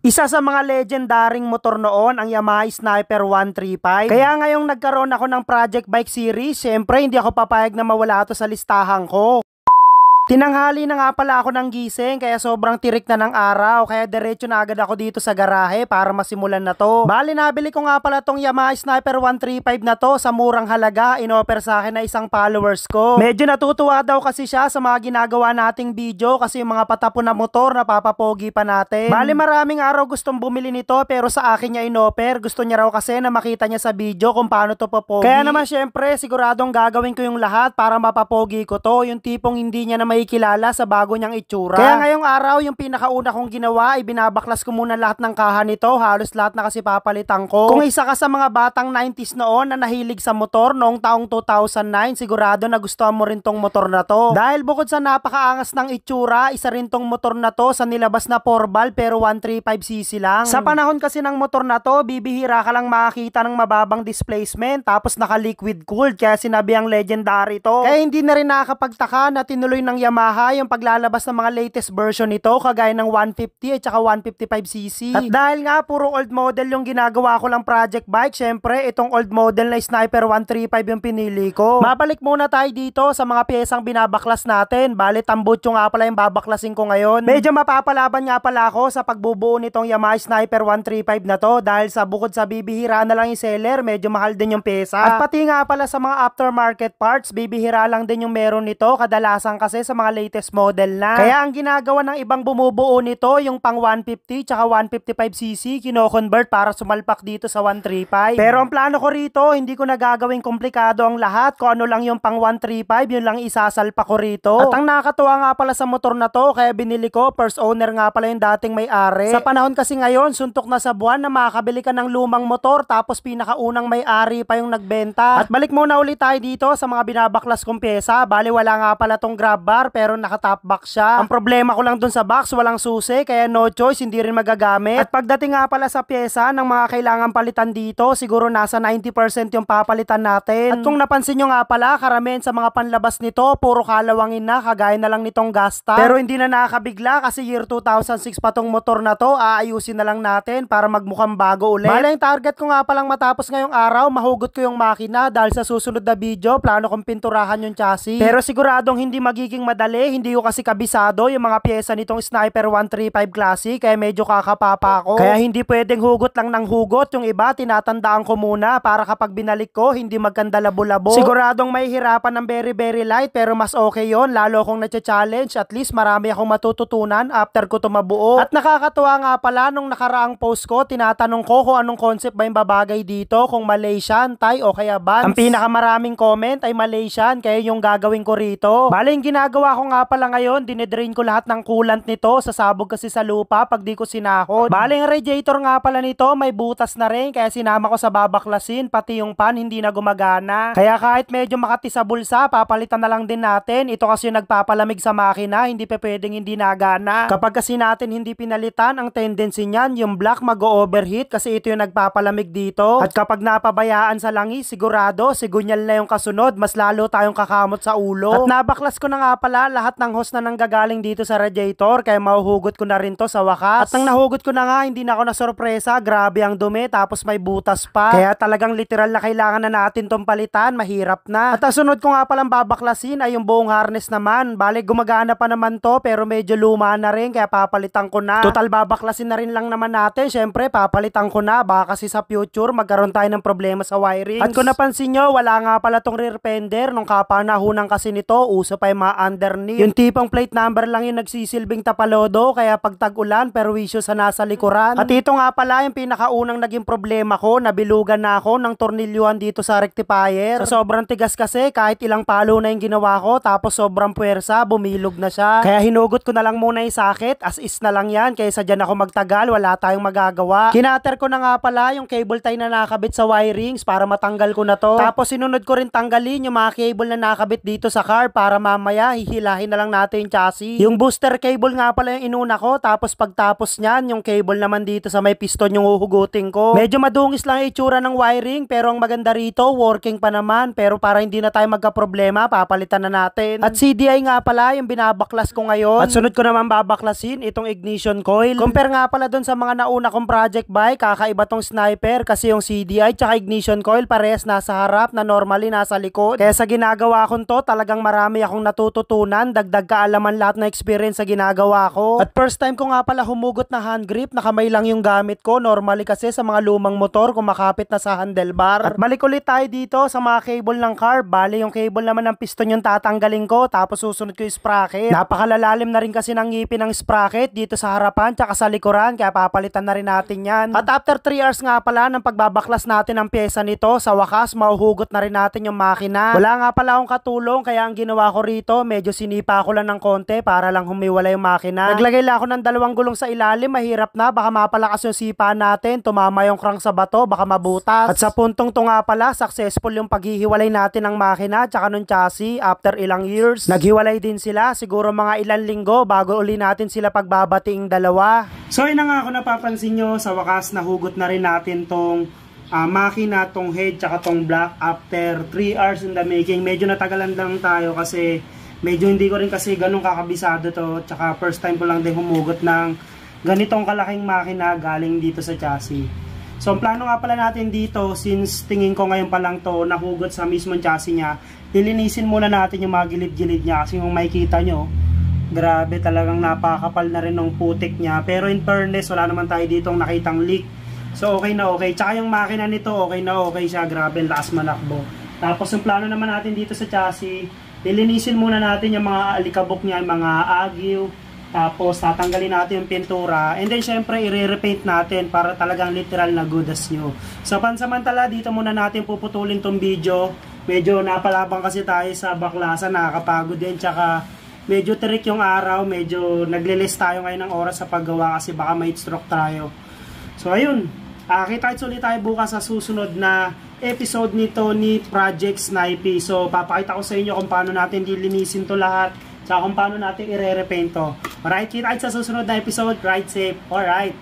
Isa sa mga legendaring motor noon ang Yamaha Sniper 135. Kaya ngayong nagkaroon ako ng project bike series, syempre hindi ako papayag na mawala ito sa listahan ko. Tinanghali na nga pala ako ng gising kaya sobrang tirik na ng araw kaya diretso na agad ako dito sa garahe para masimulan na to. Bali nabili ko nga pala tong Yamaha Sniper 135 na to sa murang halaga, inoffer sa akin na isang followers ko. Medyo natutuwa daw kasi siya sa mga ginagawa nating video kasi yung mga patapon na motor napapapogi pa natin. Bali maraming araw gustong bumili nito pero sa akin niya inoffer, gusto niya raw kasi na makita niya sa video kung paano to papogi. Kaya naman syempre siguradong gagawin ko yung lahat para mapapogi ko to, yung tipong hindi niya na kilala sa bago niyang itsura. Kaya ngayong araw, yung pinakauna kong ginawa ay binabaklas ko muna lahat ng kaha nito. Halos lahat na kasi papalitan ko. Kung isa ka sa mga batang 90s noon na nahilig sa motor noong taong 2009, sigurado na gustuhan mo rin tong motor na to. Dahil bukod sa napakaangas ng itsura, isa rin tong motor na to sa nilabas na 4 pero 135cc lang. Sa panahon kasi ng motor na to, bibihira ka lang makakita ng mababang displacement tapos naka-liquid cooled kaya sinabi ang legendary to. Kaya hindi na rin nakakapagtaka na tinuloy ng Yamaha yung paglalabas ng mga latest version nito kagaya ng 150 at saka 155cc. At dahil nga puro old model yung ginagawa ko lang project bike, syempre itong old model na Sniper 135 yung pinili ko. Mabalik muna tayo dito sa mga piyesang binabaklas natin. Bali tambutso nga pala yung babaklasin ko ngayon. Medyo mapapalaban nga pala ako sa pagbubuo nitong Yamaha Sniper 135 na to dahil sa bukod sa bibihira na lang yung seller, medyo mahal din yung pyesa. At pati nga pala sa mga aftermarket parts, bibihira lang din yung meron nito kadalasan kasi sa mga latest model na. Kaya ang ginagawa ng ibang bumubuo nito, yung pang 150 tsaka 155cc, kino-convert para sumalpak dito sa 135. Pero ang plano ko rito, hindi ko nagagawing komplikado ang lahat. Kung ano lang yung pang 135, yun lang isasalpak ko rito. At ang nakakatuwa nga pala sa motor na to, kaya binili ko, first owner nga pala yung dating may-ari. Sa panahon kasi ngayon, suntok na sa buwan na makakabili ka ng lumang motor tapos pinakaunang may-ari pa yung nagbenta. At balik muna ulit tayo dito sa mga binabaklas kong pyesa. Bali wala nga pala tong grab bar pero naka-top box siya. Ang problema ko lang dun sa box, walang susi kaya no choice, hindi rin magagamit. At pagdating nga pala sa pyesa ng mga kailangan palitan dito, siguro nasa 90% yung papalitan natin. At kung napansin nyo nga pala, karamihan sa mga panlabas nito, puro kalawangin na, kagaya na lang nitong Gasta. Pero hindi na nakakabigla kasi year 2006 pa tong motor na to, aayusin na lang natin para magmukhang bago ulit. Bale, yung target ko nga palang matapos ngayong araw, mahugot ko yung makina dahil sa susunod na video, plano kong pinturahan yung chassis. Pero siguradong hindi magiging madali, hindi ko kasi kabisado yung mga pyesa nitong Sniper 135 Classic kaya medyo kakapapa ako. Kaya hindi pwedeng hugot lang ng hugot, yung iba tinatandaan ko muna para kapag binalik ko hindi magkanda labo-labo. Siguradong may hirapan ng very light pero mas okay yon, lalo kung na-challenge, at least marami akong matututunan after ko to mabuo. At nakakatuwa nga pala nung nakaraang post ko, tinatanong ko kung anong concept ba yung babagay dito, kung Malaysian, Thai o kaya Vans. Ang pinakamaraming comment ay Malaysian kaya yung gagawin ko rito. Bale yung ginagawa ko nga pala ngayon, dinedrain ko lahat ng coolant nito, sasabog kasi sa lupa pag di ko sinahod. Bale yung radiator nga pala nito may butas na rin kaya sinama ko sa babaklasin, pati yung pan hindi na gumagana. Kaya kahit medyo makati sa bulsa, papalitan na lang din natin. Ito kasi yung nagpapalamig sa makina, hindi pa pwedeng hindi nagana. Kapag kasi natin hindi pinalitan, ang tendency niyan yung black mag-overheat kasi ito yung nagpapalamig dito. At kapag napabayaan sa langis, sigurado sigunyal na yung kasunod, mas lalo tayong kakamot sa ulo. At nabaklas ko na nga pala lahat ng hose na nanggagaling dito sa radiator kaya mahuhugot ko na rin to sa wakas. At nang nahugot ko na nga, hindi na ako nasorpresa, grabe ang dumi tapos may butas pa. Kaya talagang literal na kailangan na natin tong palitan, mahirap na. At ang sunod ko nga palang babaklasin ay yung buong harness naman. Bale gumagana pa naman to pero medyo luma na rin kaya papalitan ko na. Total babaklasin na rin lang naman natin, syempre papalitan ko na, baka kasi sa future magkaroon tayo ng problema sa wiring. At kung napansin nyo, wala nga pala tong rear fender nung kapanahunan kasi nito, uso pa yung mga underneath. Yung tipong plate number lang yung nagsisilbing tapalodo kaya pag tag-ulan perwisyo sa nasa likuran. At ito nga pala yung pinakaunang naging problema ko, nabilugan na ako ng tornilyuhan dito sa rectifier. Sa sobrang tigas kasi kahit ilang palo na yung ginawa ko tapos sobrang puwersa, bumilog na siya. Kaya hinugot ko na lang muna yung sakit, as is na lang yan kaysa dyan ako magtagal, wala tayong magagawa. Kinater ko na nga pala yung cable tie na nakabit sa wirings para matanggal ko na to. Tapos sinunod ko rin tanggalin yung mga cable na nakabit dito sa car para mamaya hihilahin na lang natin yung chassis. Yung booster cable nga pala yung inuna ko, tapos pagtapos niyan, yung cable naman dito sa may piston yung uhugutin ko. Medyo madungis lang yung itsura ng wiring, pero ang maganda rito, working pa naman. Pero para hindi na tayo magka-problema, papalitan na natin. At CDI nga pala yung binabaklas ko ngayon. At sunod ko naman babaklasin itong ignition coil. Compare nga pala dun sa mga nauna kong project bike, kakaiba tong Sniper kasi yung CDI tsaka ignition coil parehas nasa harap na normally nasa likod. Kaya sa ginagawa ko to, talagang marami akong natututunan, dagdag kaalaman lahat na experience sa ginagawa ko. At first time ko nga pala humugot na hand grip, nakamay lang yung gamit ko. Normally kasi sa mga lumang motor, kumakapit na sa handlebar. At balik ulit tayo dito sa mga cable ng carb. Bali yung cable naman ng piston yung tatanggalin ko, tapos susunod ko yung sprocket. Napakalalalim na rin kasi ng ngipin ng sprocket dito sa harapan tsaka sa likuran, kaya papalitan na rin natin yan. At after 3 hours nga pala ng pagbabaklas natin ng pyesa nito, sa wakas mahuhugot na rin natin yung makina. Wala nga pala akong katulong, kaya ang ginawa ko rito, medyo sinipa ko lang ng konti para lang humiwala yung makina. Naglagay lang ako ng 2 gulong sa ilalim, mahirap na, baka mapalakas yung sipa natin, tumama yung crank sa bato, baka mabutas. At sa puntong to nga pala, successful yung paghihiwalay natin ng makina tsaka ng chassis after ilang years. Naghiwalay din sila, siguro mga ilang linggo bago uli natin sila pagbabating dalawa. So yun na nga, kung napapansin nyo, sa wakas nahugot na rin natin tong makina, tong head tsaka tong block after 3 hours in the making. Medyo natagalan lang tayo kasi medyo hindi ko rin kasi ganun kakabisado to, tsaka first time ko lang din humugot ng ganitong kalaking makina galing dito sa chassis. So ang plano nga pala natin dito, since tingin ko ngayon pa lang to nahugot sa mismong chassis niya, lilinisin muna natin yung mga gilid-gilid niya kasi kung makikita nyo, grabe talagang napakapal na rin ng putik niya. Pero in fairness, wala naman tayo ditong nakitang leak. So okay na okay. Tsaka yung makina nito, okay na okay siya. Grabe, lakas manakbo. Tapos yung plano naman natin dito sa chassis, lilinisin muna natin yung mga alikabok niya, yung mga agiw. Tapos tatanggalin natin yung pintura. And then syempre i-repaint natin para talagang literal na good as new. So pansamantala, dito muna natin puputulin tong video. Medyo napalabang kasi tayo sa baklasan, nakakapagod din. Tsaka medyo tirik yung araw, medyo naglilis tayo ngayon ng oras sa paggawa kasi baka may stroke tayo. So ayun, kita-kits ulit tayo bukas sa susunod na episode nito ni Project Snipey. So papakita ko sa inyo kung paano natin dilinisin to lahat, tsaka kung paano natin i-repaint to. Alright, kita-kits sa susunod na episode. Ride safe. Alright.